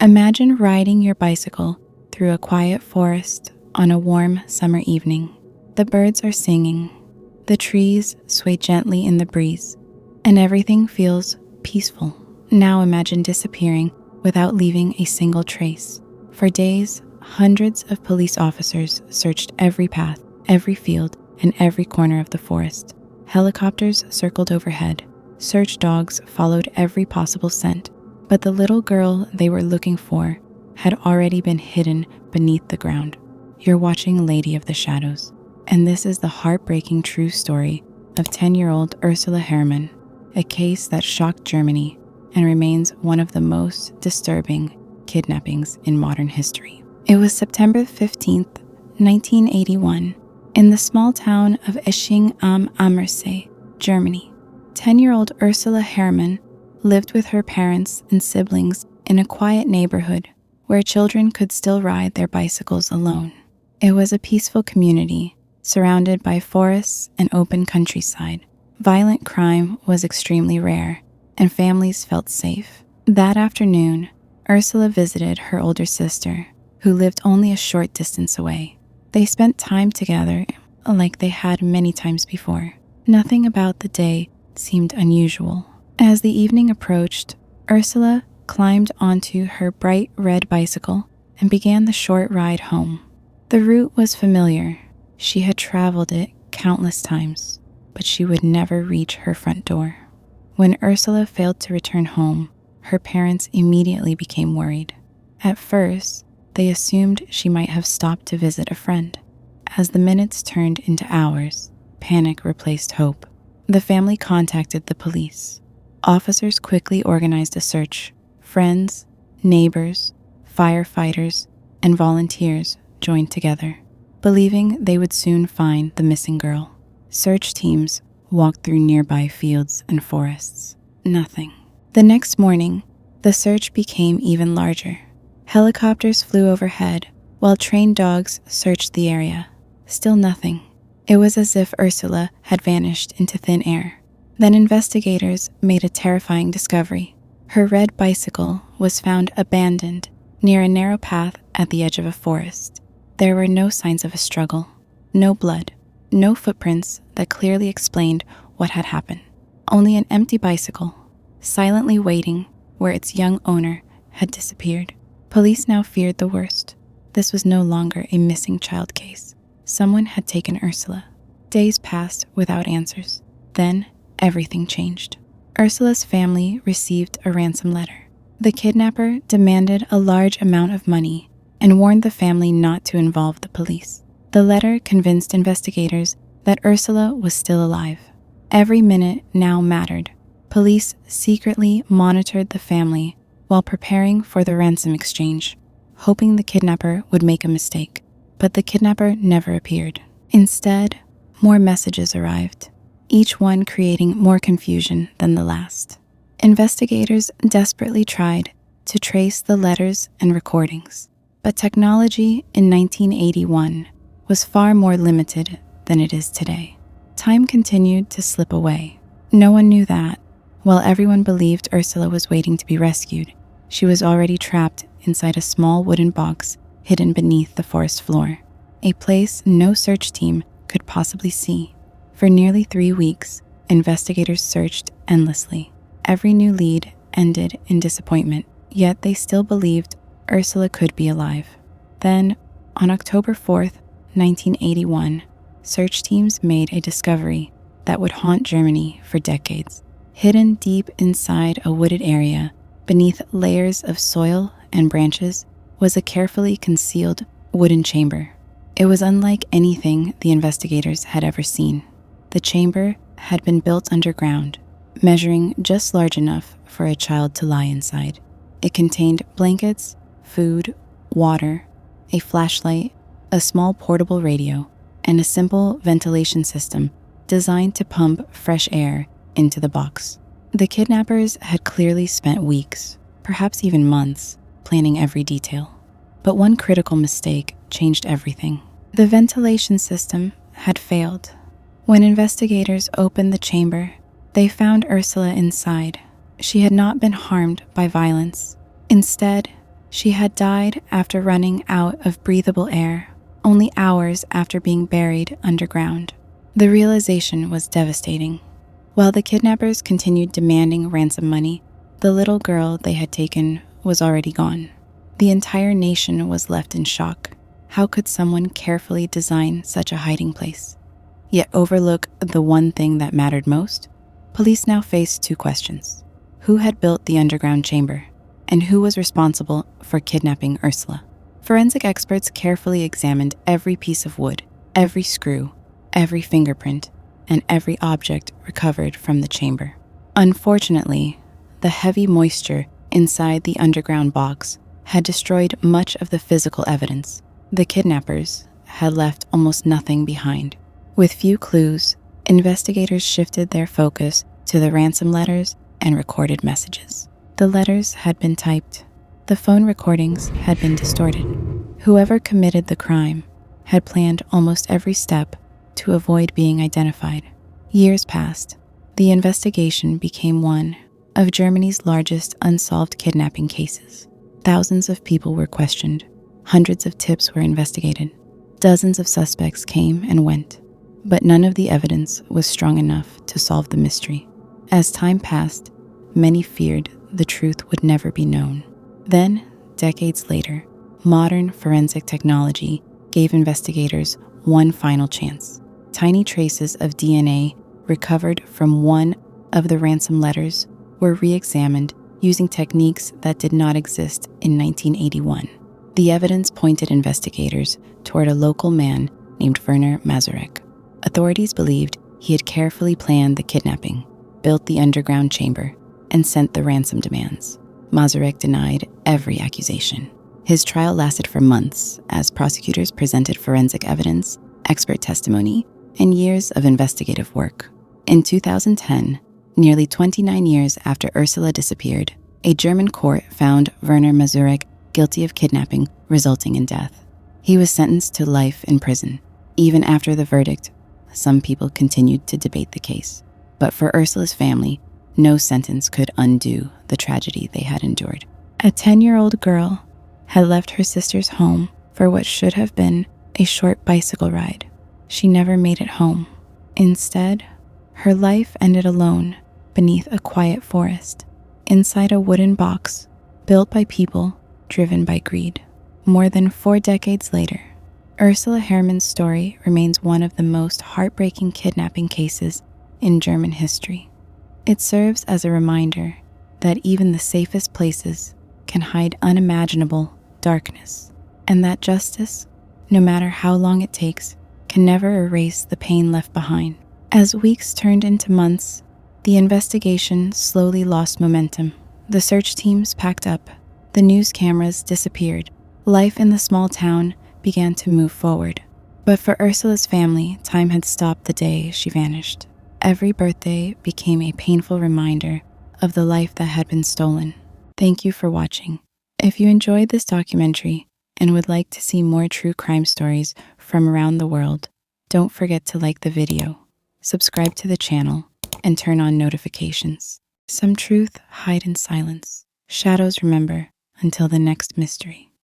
Imagine riding your bicycle through a quiet forest on a warm summer evening. The birds are singing, the trees sway gently in the breeze, and everything feels peaceful. Now imagine disappearing without leaving a single trace. For days, hundreds of police officers searched every path, every field, and every corner of the forest. Helicopters circled overhead. Search dogs followed every possible scent. But the little girl they were looking for had already been hidden beneath the ground. You're watching Lady of the Shadows, and this is the heartbreaking true story of 10-year-old Ursula Herrmann, a case that shocked Germany and remains one of the most disturbing kidnappings in modern history. It was September 15th, 1981, in the small town of Esching am Ammersee, Germany. 10-year-old Ursula Herrmann lived with her parents and siblings in a quiet neighborhood where children could still ride their bicycles alone. It was a peaceful community surrounded by forests and open countryside. Violent crime was extremely rare, and families felt safe. That afternoon, Ursula visited her older sister, who lived only a short distance away. They spent time together like they had many times before. Nothing about the day seemed unusual. As the evening approached, Ursula climbed onto her bright red bicycle and began the short ride home. The route was familiar. She had traveled it countless times, but she would never reach her front door. When Ursula failed to return home, her parents immediately became worried. At first, they assumed she might have stopped to visit a friend. As the minutes turned into hours, panic replaced hope. The family contacted the police. Officers quickly organized a search. Friends, neighbors, firefighters, and volunteers joined together, believing they would soon find the missing girl. Search teams walked through nearby fields and forests. Nothing. The next morning, the search became even larger. Helicopters flew overhead while trained dogs searched the area. Still nothing. It was as if Ursula had vanished into thin air. Then investigators made a terrifying discovery. Her red bicycle was found abandoned near a narrow path at the edge of a forest. There were no signs of a struggle, no blood, no footprints that clearly explained what had happened. Only an empty bicycle, silently waiting where its young owner had disappeared. Police now feared the worst. This was no longer a missing child case. Someone had taken Ursula. Days passed without answers. Then everything changed. Ursula's family received a ransom letter. The kidnapper demanded a large amount of money and warned the family not to involve the police. The letter convinced investigators that Ursula was still alive. Every minute now mattered. Police secretly monitored the family while preparing for the ransom exchange, hoping the kidnapper would make a mistake. But the kidnapper never appeared. Instead, more messages arrived, each one creating more confusion than the last. Investigators desperately tried to trace the letters and recordings, but technology in 1981 was far more limited than it is today. Time continued to slip away. No one knew that, while everyone believed Ursula was waiting to be rescued, she was already trapped inside a small wooden box hidden beneath the forest floor, a place no search team could possibly see. For nearly 3 weeks, investigators searched endlessly. Every new lead ended in disappointment, yet they still believed Ursula could be alive. Then, on October 4th, 1981, search teams made a discovery that would haunt Germany for decades. Hidden deep inside a wooded area, beneath layers of soil and branches, was a carefully concealed wooden chamber. It was unlike anything the investigators had ever seen. The chamber had been built underground, measuring just large enough for a child to lie inside. It contained blankets, food, water, a flashlight, a small portable radio, and a simple ventilation system designed to pump fresh air into the box. The kidnappers had clearly spent weeks, perhaps even months, planning every detail. But one critical mistake changed everything. The ventilation system had failed. When investigators opened the chamber, they found Ursula inside. She had not been harmed by violence. Instead, She had died after running out of breathable air, only hours after being buried underground. The realization was devastating. While the kidnappers continued demanding ransom money, the little girl they had taken was already gone. The entire nation was left in shock. How could someone carefully design such a hiding place, yet overlook the one thing that mattered most? Police now faced two questions. Who had built the underground chamber, and who was responsible for kidnapping Ursula? Forensic experts carefully examined every piece of wood, every screw, every fingerprint, and every object recovered from the chamber. Unfortunately, the heavy moisture inside the underground box had destroyed much of the physical evidence. The kidnappers had left almost nothing behind. With few clues, investigators shifted their focus to the ransom letters and recorded messages. The letters had been typed. The phone recordings had been distorted. Whoever committed the crime had planned almost every step to avoid being identified. Years passed. The investigation became one of Germany's largest unsolved kidnapping cases. Thousands of people were questioned. Hundreds of tips were investigated. Dozens of suspects came and went, but none of the evidence was strong enough to solve the mystery. As time passed, many feared the truth would never be known. Then, decades later, modern forensic technology gave investigators one final chance. Tiny traces of DNA recovered from one of the ransom letters were re-examined using techniques that did not exist in 1981. The evidence pointed investigators toward a local man named Werner Mazurek. Authorities believed he had carefully planned the kidnapping, built the underground chamber, and sent the ransom demands. Mazurek denied every accusation. His trial lasted for months as prosecutors presented forensic evidence, expert testimony, and years of investigative work. In 2010, nearly 29 years after Ursula disappeared, a German court found Werner Mazurek guilty of kidnapping, resulting in death. He was sentenced to life in prison. Even after the verdict, some people continued to debate the case. But for Ursula's family, no sentence could undo the tragedy they had endured. A 10-year-old girl had left her sister's home for what should have been a short bicycle ride. She never made it home. Instead, her life ended alone beneath a quiet forest, inside a wooden box built by people driven by greed. More than 4 decades later, Ursula Herrmann's story remains one of the most heartbreaking kidnapping cases in German history. It serves as a reminder that even the safest places can hide unimaginable darkness, and that justice, no matter how long it takes, can never erase the pain left behind. As weeks turned into months, the investigation slowly lost momentum. The search teams packed up. The news cameras disappeared. Life in the small town began to move forward. But for Ursula's family, time had stopped the day she vanished. Every birthday became a painful reminder of the life that had been stolen. Thank you for watching. If you enjoyed this documentary and would like to see more true crime stories from around the world, don't forget to like the video, subscribe to the channel, and turn on notifications. Some truth hide in silence. Shadows remember until the next mystery.